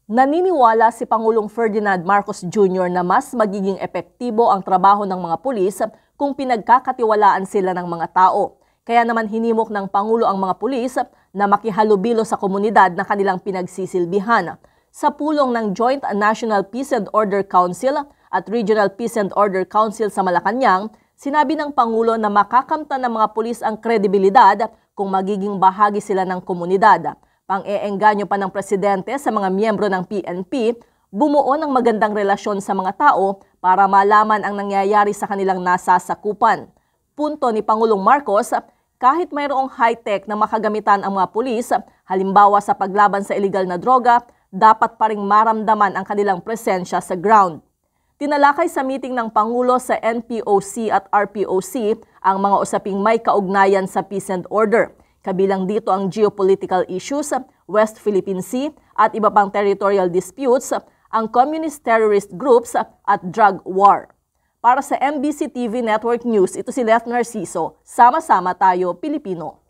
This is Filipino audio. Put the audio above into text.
Naniniwala si Pangulong Ferdinand Marcos Jr. na mas magiging epektibo ang trabaho ng mga pulis kung pinagkakatiwalaan sila ng mga tao. Kaya naman hinimok ng Pangulo ang mga pulis na makihalubilo sa komunidad na kanilang pinagsisilbihan. Sa pulong ng Joint National Peace and Order Council at Regional Peace and Order Council sa Malacanang, sinabi ng Pangulo na makakamtan ng mga pulis ang kredibilidad kung magiging bahagi sila ng komunidad. Pang-eengganyo pa ng presidente sa mga miyembro ng PNP, bumuo ng magandang relasyon sa mga tao para malaman ang nangyayari sa kanilang nasasakupan. Punto ni Pangulong Marcos, kahit mayroong high-tech na makagamitan ang mga pulis, halimbawa sa paglaban sa illegal na droga, dapat pa ring maramdaman ang kanilang presensya sa ground. Tinalakay sa meeting ng Pangulo sa NPOC at RPOC ang mga usaping may kaugnayan sa peace and order. Kabilang dito ang geopolitical issues, West Philippine Sea at iba pang territorial disputes, ang communist terrorist groups at drug war. Para sa MBC TV Network News, ito si Leth Narciso. Sama-sama tayo, Pilipino.